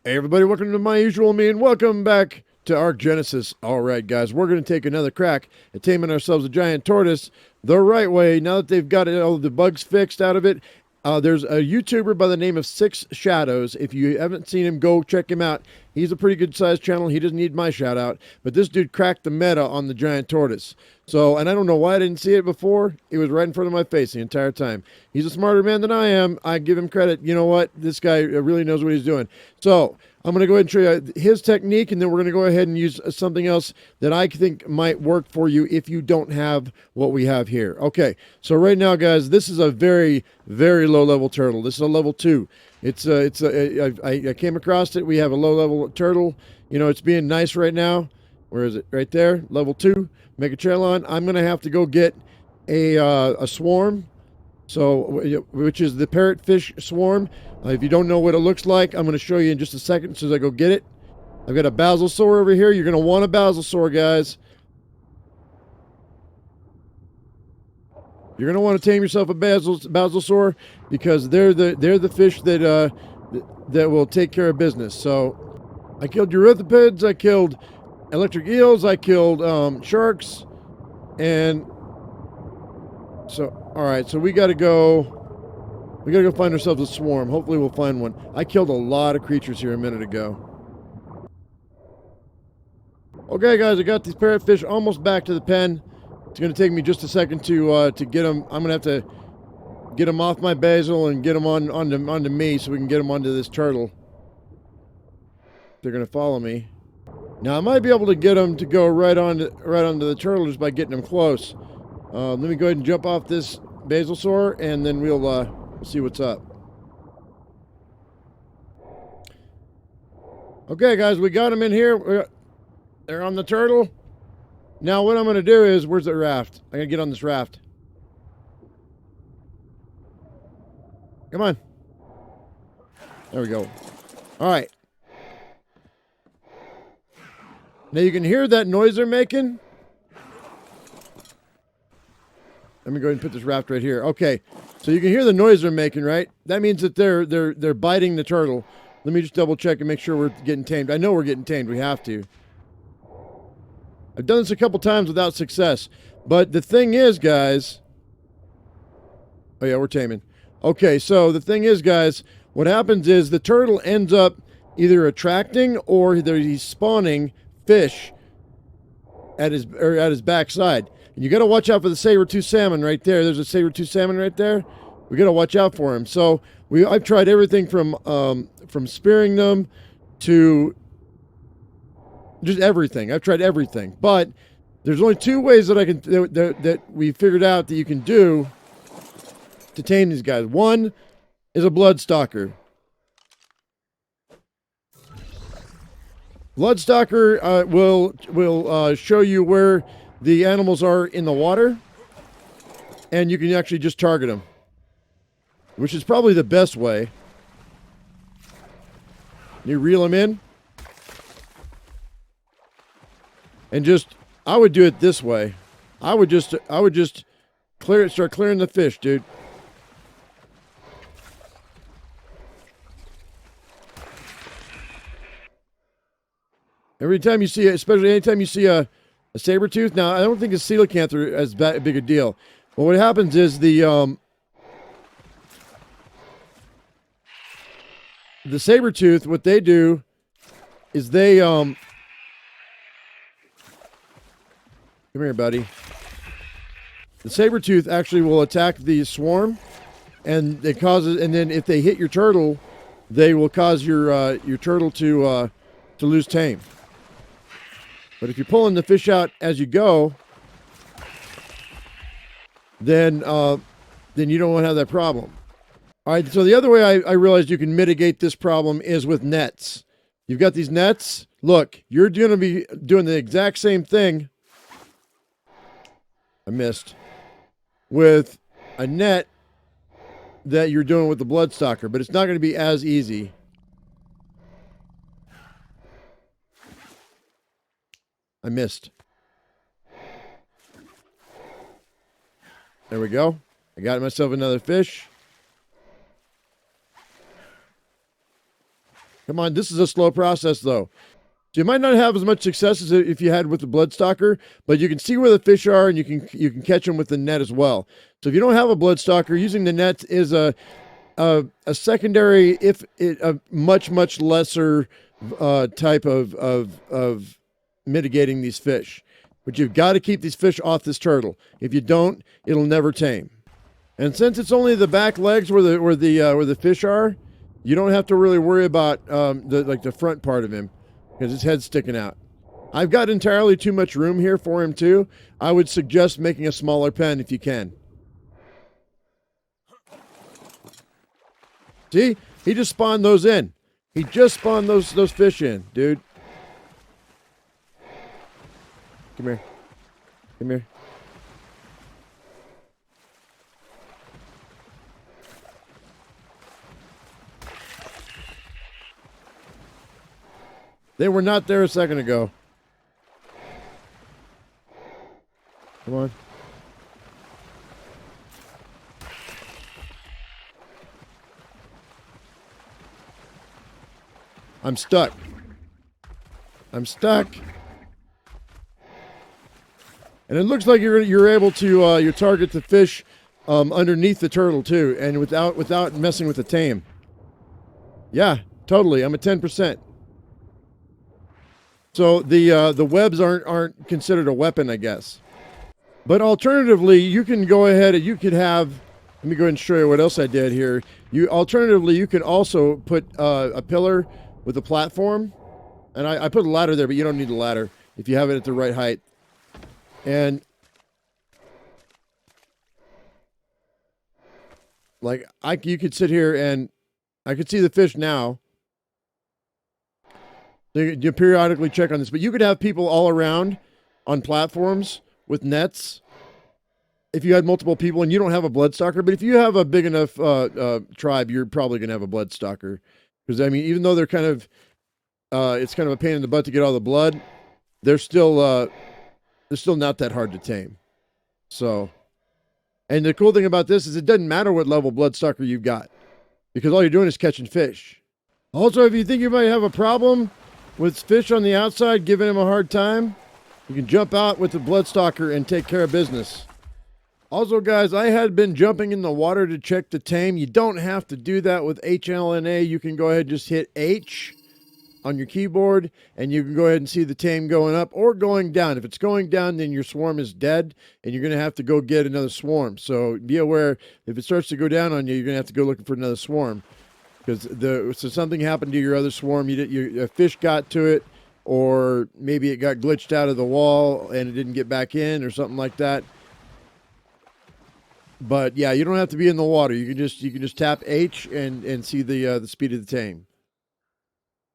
Hey everybody, welcome to my usual me and welcome back to ARK Genesis. Alright guys, we're going to take another crack at taming ourselves a giant tortoise the right way. Now that they've got all the bugs fixed out of it, there's a YouTuber by the name of Six Shadows. If you haven't seen him, go check him out. He's a pretty good sized channel. He doesn't need my shout out, but this dude cracked the meta on the giant tortoise. So, and I don't know why I didn't see it before. It was right in front of my face the entire time. He's a smarter man than I am. I give him credit. You know what? This guy really knows what he's doing. So, I'm going to go ahead and show you his technique, and then we're going to go ahead and use something else that I think might work for you if you don't have what we have here. Okay, so right now, guys, this is a very, very low-level turtle. This is a level 2. I came across it. We have a low-level turtle. You know, it's being nice right now. Where is it? Right there, level 2, MEGACHELON. I'm going to have to go get a swarm. So, which is the parrotfish swarm. If you don't know what it looks like, I'm going to show you in just a second as soon as I go get it. I've got a basilsaur over here. You're going to want a basilsaur, guys. You're going to want to tame yourself a basilsaur because they're the fish that that will take care of business. So, I killed eurythopids. I killed electric eels. I killed sharks, and so. All right, so we got to go find ourselves a swarm. Hopefully we'll find one. I killed a lot of creatures here a minute ago. Okay, guys, I got these parrotfish almost back to the pen. It's going to take me just a second to get them. I'm going to have to get them off my basil and get them onto me so we can get them onto this turtle. They're going to follow me. Now, I might be able to get them to go right onto the turtle just by getting them close. Let me go ahead and jump off this basilsaur, and then we'll see what's up. Okay, guys, we got them in here. They're on the turtle. Now, what I'm going to do is, where's the raft? I got to get on this raft. Come on. There we go. All right. Now, you can hear that noise they're making. Let me go ahead and put this raft right here. Okay, so you can hear the noise they're making, right? That means that they're biting the turtle. Let me just double check and make sure we're getting tamed. I know we're getting tamed. We have to. I've done this a couple times without success. But the thing is, guys... Oh, yeah, we're taming. Okay, so the thing is, guys, what happens is the turtle ends up either attracting or he's spawning fish at his backside. And you got to watch out for the saber-tooth salmon right there. There's a saber-tooth salmon right there. We got to watch out for him. So I've tried everything from spearing them to just everything. I've tried everything, but there's only 2 ways that that we figured out that you can do to tame these guys. One is a bloodstalker. Bloodstalker will show you where the animals are in the water, and you can actually just target them, which is probably the best way. You reel them in, and I would do it this way. I would just start clearing the fish, dude. Every time you see, especially anytime you see a saber-tooth. Now, I don't think a coelacanth are as big a deal. But what happens is the saber-tooth, what they do is they come here, buddy. The saber-tooth actually will attack the swarm, and then if they hit your turtle, they will cause your turtle to lose tame. But if you're pulling the fish out as you go, then you don't have that problem. All right, so the other way I realized you can mitigate this problem is with nets. You've got these nets. Look, you're going to be doing the exact same thing. I missed. With a net that you're doing with the bloodstalker, but it's not going to be as easy. I missed. There we go. I got myself another fish. Come on, this is a slow process, though. So you might not have as much success as if you had with the Bloodstalker, but you can see where the fish are, and you can catch them with the net as well. So if you don't have a Bloodstalker, using the net is a secondary, if it, a much lesser type of mitigating these fish. But you've got to keep these fish off this turtle. If you don't, it'll never tame. And since it's only the back legs where the fish are, you don't have to really worry about the front part of him, because his head's sticking out. I've got entirely too much room here for him too. I would suggest making a smaller pen if you can. See? He just spawned those in. He just spawned those fish in, dude. Come here. Come here. They were not there a second ago. Come on. I'm stuck. I'm stuck. And it looks like you're able to you target the fish underneath the turtle too, and without messing with the tame. Yeah, totally. I'm at 10%. So the webs aren't considered a weapon, I guess. But alternatively, you can go ahead and you could have. Let me go ahead and show you what else I did here. Alternatively, you can also put a pillar with a platform, and I put a ladder there, but you don't need a ladder if you have it at the right height. And like you could sit here and I could see the fish now. So you periodically check on this, but you could have people all around on platforms with nets if you had multiple people and you don't have a Bloodstalker. But if you have a big enough tribe, you're probably going to have a Bloodstalker. Because, I mean, even though they're kind of, it's kind of a pain in the butt to get all the blood, they're still not that hard to tame. So, and the cool thing about this is it doesn't matter what level Bloodstalker you've got, because all you're doing is catching fish. Also, if you think you might have a problem with fish on the outside giving him a hard time, you can jump out with the Bloodstalker and take care of business. Also, guys, I had been jumping in the water to check the tame. You don't have to do that with HLNA. You can go ahead and just hit H on your keyboard, and you can go ahead and see the tame going up or going down. If it's going down, then your swarm is dead, and you're going to have to go get another swarm. So be aware, if it starts to go down on you, you're going to have to go looking for another swarm. Because so something happened to your other swarm, a fish got to it, or maybe it got glitched out of the wall and it didn't get back in, or something like that. But yeah, you don't have to be in the water. You can just tap H and see the speed of the tame.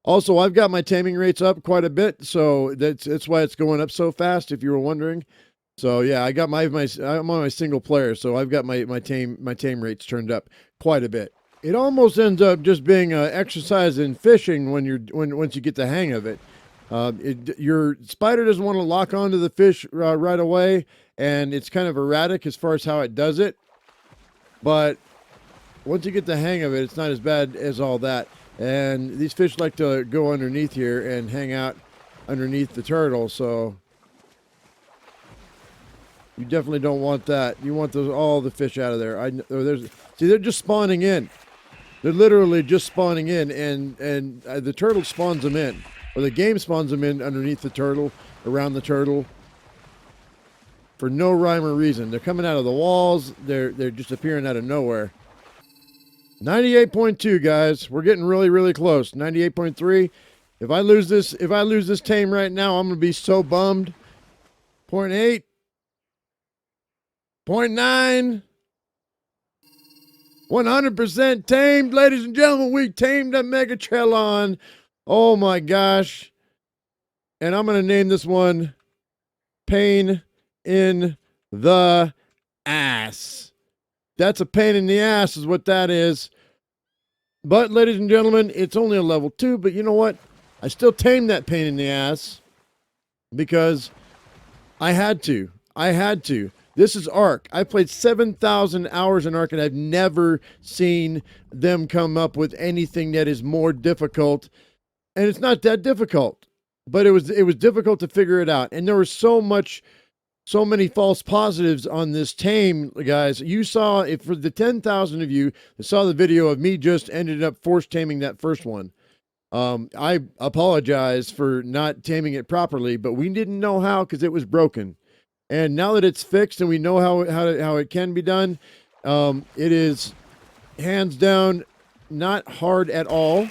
Also, I've got my taming rates up quite a bit, so that's why it's going up so fast, if you were wondering. So yeah, I got I'm on my single player, so I've got my tame rates turned up quite a bit. It almost ends up just being an exercise in fishing once you get the hang of it. Your spider doesn't want to lock onto the fish right away, and it's kind of erratic as far as how it does it. But once you get the hang of it, it's not as bad as all that. And these fish like to go underneath here and hang out underneath the turtle, so you definitely don't want that. You want all the fish out of there. See, they're just spawning in. They're literally just spawning in, and the turtle spawns them in. Or the game spawns them in underneath the turtle, around the turtle, for no rhyme or reason. They're coming out of the walls. They're just appearing out of nowhere. 98.2, guys. We're getting really close. 98.3. If I lose this tame right now, I'm gonna be so bummed. 0.8. 0.9. 100% tamed, ladies and gentlemen. We tamed a MEGACHELON. Oh my gosh. And I'm going to name this one Pain in the Ass. That's a pain in the ass is what that is. But ladies and gentlemen, it's only a level 2, but you know what? I still tamed that pain in the ass because I had to. This is ARK. I played 7,000 hours in ARK, and I've never seen them come up with anything that is more difficult. And it's not that difficult, but it was difficult to figure it out. And there was so many false positives on this tame, guys. You saw, if for the 10,000 of you that saw the video of me just ended up force taming that first one, I apologize for not taming it properly, but we didn't know how because it was broken. And now that it's fixed and we know how it can be done, it is hands down not hard at all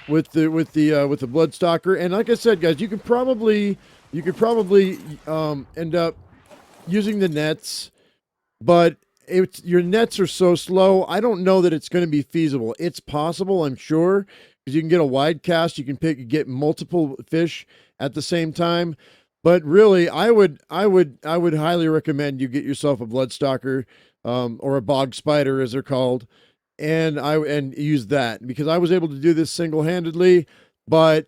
with the Bloodstalker. And like I said, guys, you could probably end up using the nets, but your nets are so slow. I don't know that it's going to be feasible. It's possible, I'm sure, because you can get a wide cast. You can get multiple fish at the same time. But really, I would highly recommend you get yourself a Bloodstalker, or a bog spider, as they're called, and use that, because I was able to do this single-handedly, but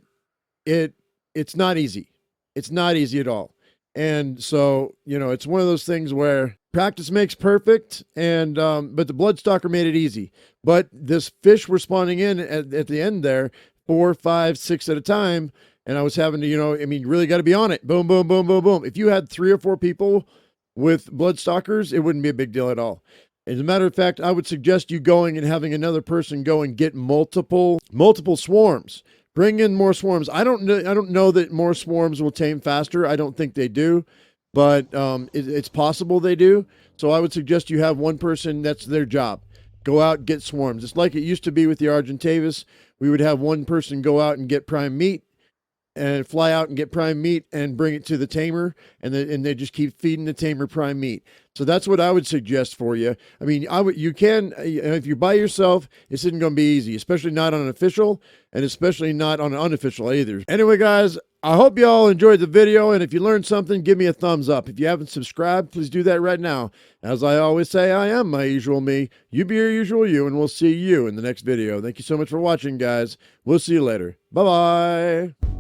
it's not easy. It's not easy at all. And so, it's one of those things where practice makes perfect, and but the Bloodstalker made it easy. But this fish were spawning in at the end there, 4, 5, 6 at a time, and I was having to, really got to be on it. Boom, boom, boom, boom, boom. If you had 3 or 4 people with Bloodstalkers, it wouldn't be a big deal at all. As a matter of fact, I would suggest you going and having another person go and get multiple swarms. Bring in more swarms. I don't know that more swarms will tame faster. I don't think they do, but it's possible they do. So I would suggest you have one person, that's their job. Go out, get swarms. It's like it used to be with the Argentavis. We would have one person go out and get prime meat, and fly out and get prime meat and bring it to the tamer, and they just keep feeding the tamer prime meat. So that's what I would suggest for you. I mean, you can, if you're by yourself, this isn't going to be easy, especially not on an official, and especially not on an unofficial either. Anyway, guys, I hope you all enjoyed the video, and if you learned something, give me a thumbs up. If you haven't subscribed, please do that right now. As I always say, I am my usual me. You be your usual you, and we'll see you in the next video. Thank you so much for watching, guys. We'll see you later. Bye-bye.